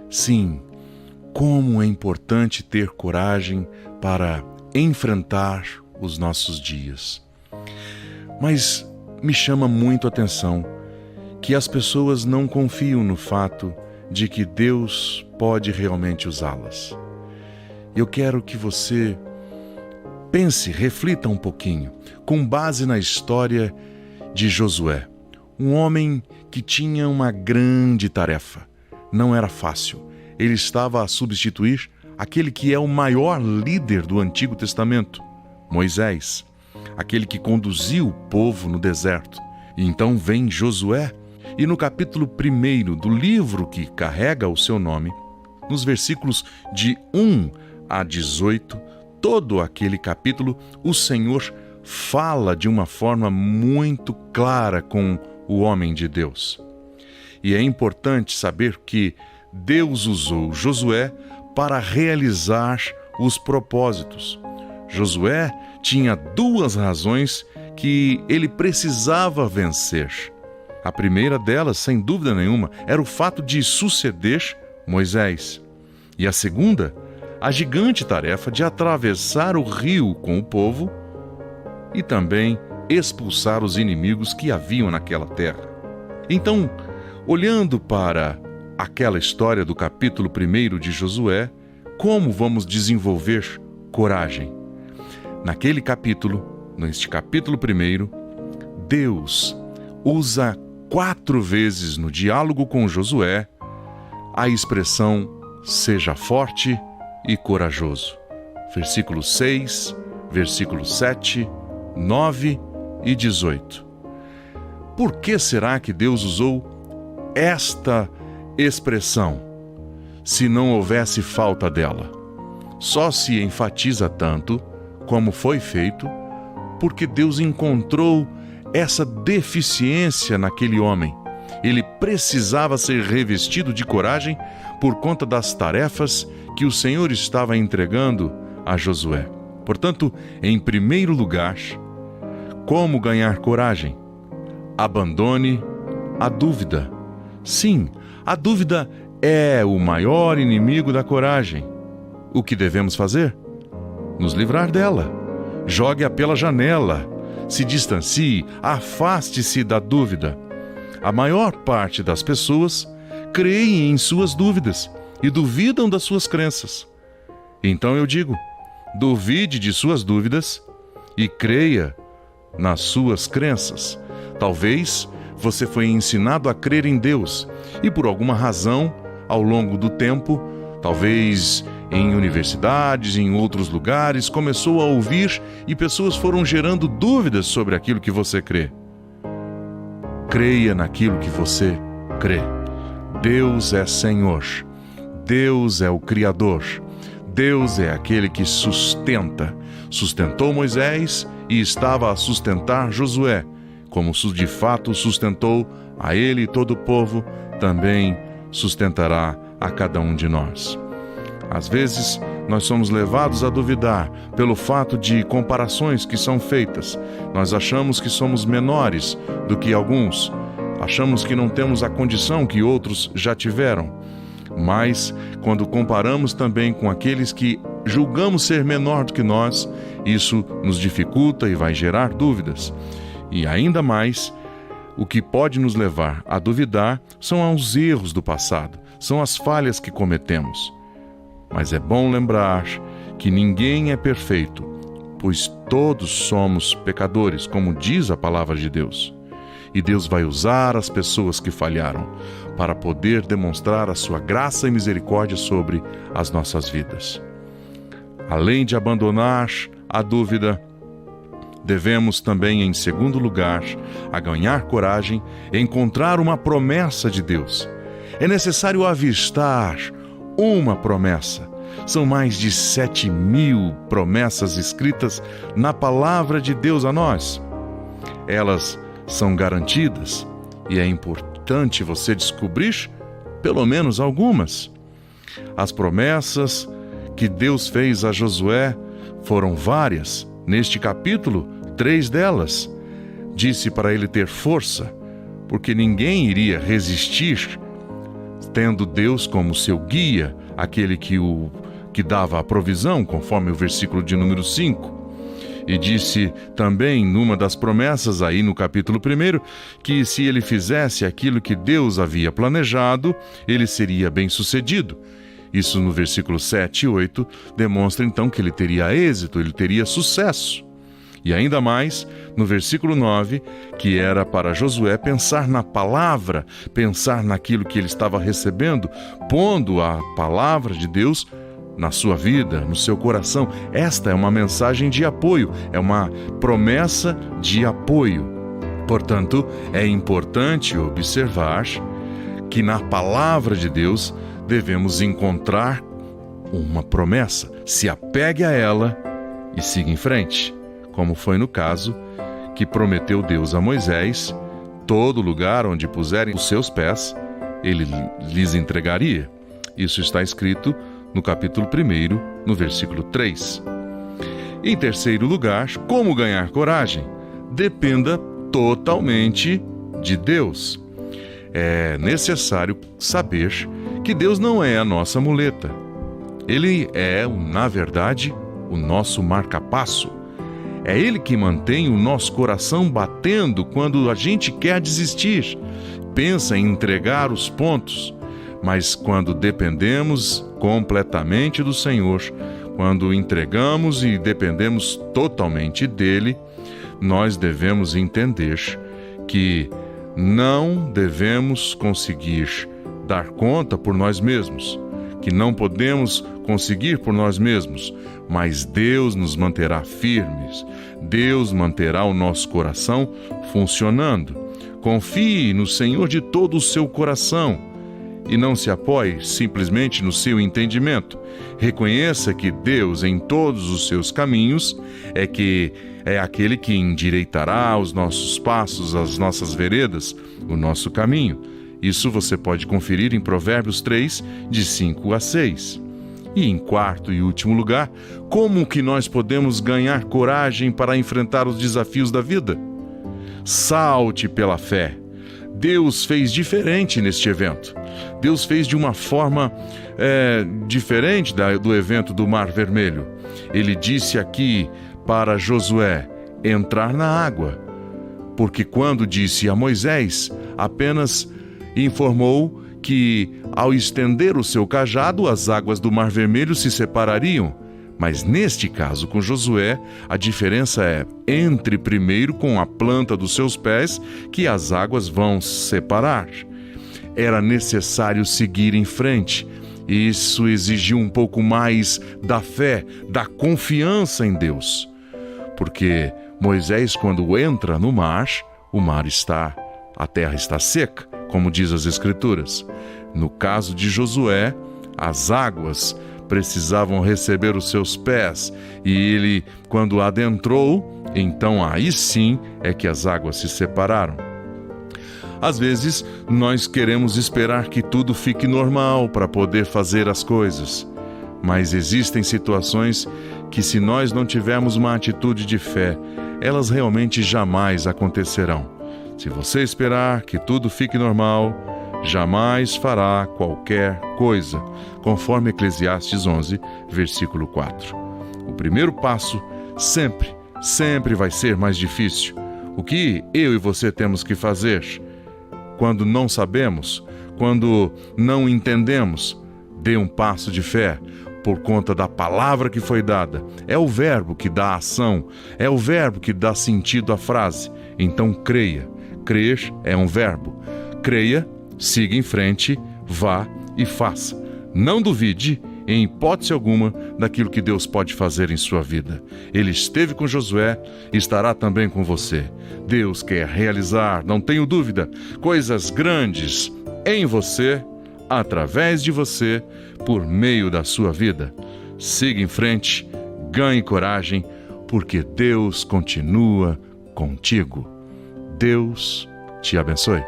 Sim, como é importante ter coragem para enfrentar os nossos dias. Mas me chama muito a atenção que as pessoas não confiam no fato de que Deus pode realmente usá-las. Eu quero que você pense, reflita um pouquinho, com base na história de Josué, um homem que tinha uma grande tarefa. Não era fácil. Ele estava a substituir aquele que é o maior líder do Antigo Testamento, Moisés, aquele que conduziu o povo no deserto. E então vem Josué, e no capítulo 1 do livro que carrega o seu nome, nos versículos de 1 a 18, todo aquele capítulo, o Senhor fala de uma forma muito clara com o homem de Deus. E é importante saber que Deus usou Josué para realizar os propósitos. Josué tinha duas razões que ele precisava vencer. A primeira delas, sem dúvida nenhuma, era o fato de suceder Moisés. E a segunda, a gigante tarefa de atravessar o rio com o povo e também expulsar os inimigos que haviam naquela terra. Então, olhando para aquela história do capítulo 1 de Josué, como vamos desenvolver coragem? Naquele capítulo, neste capítulo 1, Deus usa 4 vezes no diálogo com Josué a expressão seja forte e corajoso. Versículo 6, versículo 7, 9 e 18. Por que será que Deus usou esta expressão, se não houvesse falta dela? Só se enfatiza tanto, como foi feito, porque Deus encontrou essa deficiência naquele homem. Ele precisava ser revestido de coragem por conta das tarefas que o Senhor estava entregando a Josué. Portanto, em primeiro lugar, como ganhar coragem? Abandone a dúvida. Sim, a dúvida é o maior inimigo da coragem. O que devemos fazer? Nos livrar dela. Jogue-a pela janela. Se distancie, afaste-se da dúvida. A maior parte das pessoas creem em suas dúvidas e duvidam das suas crenças. Então eu digo, duvide de suas dúvidas e creia nas suas crenças. Talvez você foi ensinado a crer em Deus e por alguma razão, ao longo do tempo, talvez em universidades, em outros lugares, começou a ouvir e pessoas foram gerando dúvidas sobre aquilo que você crê. Creia naquilo que você crê. Deus é Senhor. Deus é o Criador. Deus é aquele que sustenta. Sustentou Moisés e estava a sustentar Josué. Como de fato sustentou a ele e todo o povo, também sustentará a cada um de nós. Às vezes, nós somos levados a duvidar pelo fato de comparações que são feitas. Nós achamos que somos menores do que alguns. Achamos que não temos a condição que outros já tiveram. Mas, quando comparamos também com aqueles que julgamos ser menor do que nós, isso nos dificulta e vai gerar dúvidas. E ainda mais, o que pode nos levar a duvidar são os erros do passado, são as falhas que cometemos. Mas é bom lembrar que ninguém é perfeito, pois todos somos pecadores, como diz a palavra de Deus. E Deus vai usar as pessoas que falharam para poder demonstrar a sua graça e misericórdia sobre as nossas vidas. Além de abandonar a dúvida, devemos também, em segundo lugar, a ganhar coragem, encontrar uma promessa de Deus. É necessário avistar uma promessa. São mais de 7.000 promessas escritas na palavra de Deus a nós. Elas são garantidas e é importante você descobrir pelo menos algumas. As promessas que Deus fez a Josué foram várias. Neste capítulo, 3 delas. Disse para ele ter força, porque ninguém iria resistir tendo Deus como seu guia, aquele que dava a provisão, conforme o versículo de número 5. E disse também, numa das promessas aí no capítulo 1, que se ele fizesse aquilo que Deus havia planejado, ele seria bem-sucedido. Isso no versículo 7 e 8 demonstra então que ele teria êxito, ele teria sucesso. E ainda mais no versículo 9, que era para Josué pensar na palavra, pensar naquilo que ele estava recebendo, pondo a palavra de Deus na sua vida, no seu coração. Esta é uma mensagem de apoio, é uma promessa de apoio. Portanto, é importante observar que na palavra de Deus devemos encontrar uma promessa. Se apegue a ela e siga em frente, como foi no caso que prometeu Deus a Moisés: todo lugar onde puserem os seus pés, ele lhes entregaria. Isso está escrito no capítulo 1, no versículo 3. Em terceiro lugar, como ganhar coragem? Dependa totalmente de Deus. É necessário saber que Deus não é a nossa muleta. Ele é, na verdade, o nosso marca-passo. É Ele que mantém o nosso coração batendo quando a gente quer desistir, pensa em entregar os pontos. Mas quando dependemos completamente do Senhor, quando entregamos e dependemos totalmente dEle, nós devemos entender que não devemos conseguir dar conta por nós mesmos, que não podemos conseguir por nós mesmos, mas Deus nos manterá firmes, Deus manterá o nosso coração funcionando. Confie no Senhor de todo o seu coração e não se apoie simplesmente no seu entendimento. Reconheça que Deus, em todos os seus caminhos, é aquele que endireitará os nossos passos, as nossas veredas, o nosso caminho. Isso você pode conferir em Provérbios 3, de 5 a 6. E em quarto e último lugar, como que nós podemos ganhar coragem para enfrentar os desafios da vida? Salte pela fé. Deus fez diferente neste evento. Deus fez de uma forma diferente do evento do Mar Vermelho. Ele disse aqui para Josué entrar na água, porque quando disse a Moisés, apenas informou que ao estender o seu cajado, as águas do Mar Vermelho se separariam. Mas neste caso, com Josué, a diferença é: entre primeiro com a planta dos seus pés, que as águas vão separar. Era necessário seguir em frente. Isso exigiu um pouco mais da fé, da confiança em Deus. Porque Moisés, quando entra no mar, a terra está seca, como diz as Escrituras. No caso de Josué, as águas precisavam receber os seus pés, e ele, quando adentrou, então aí sim é que as águas se separaram. Às vezes, nós queremos esperar que tudo fique normal para poder fazer as coisas, mas existem situações que, se nós não tivermos uma atitude de fé, elas realmente jamais acontecerão. Se você esperar que tudo fique normal, jamais fará qualquer coisa, conforme Eclesiastes 11, versículo 4. O primeiro passo sempre vai ser mais difícil. O que eu e você temos que fazer? Quando não sabemos, quando não entendemos, dê um passo de fé por conta da palavra que foi dada. É o verbo que dá ação, é o verbo que dá sentido à frase. Então creia. Crer é um verbo. Creia, siga em frente, vá e faça. Não duvide, em hipótese alguma, daquilo que Deus pode fazer em sua vida. Ele esteve com Josué e estará também com você. Deus quer realizar, não tenho dúvida, coisas grandes em você, através de você, por meio da sua vida. Siga em frente, ganhe coragem, porque Deus continua contigo. Deus te abençoe.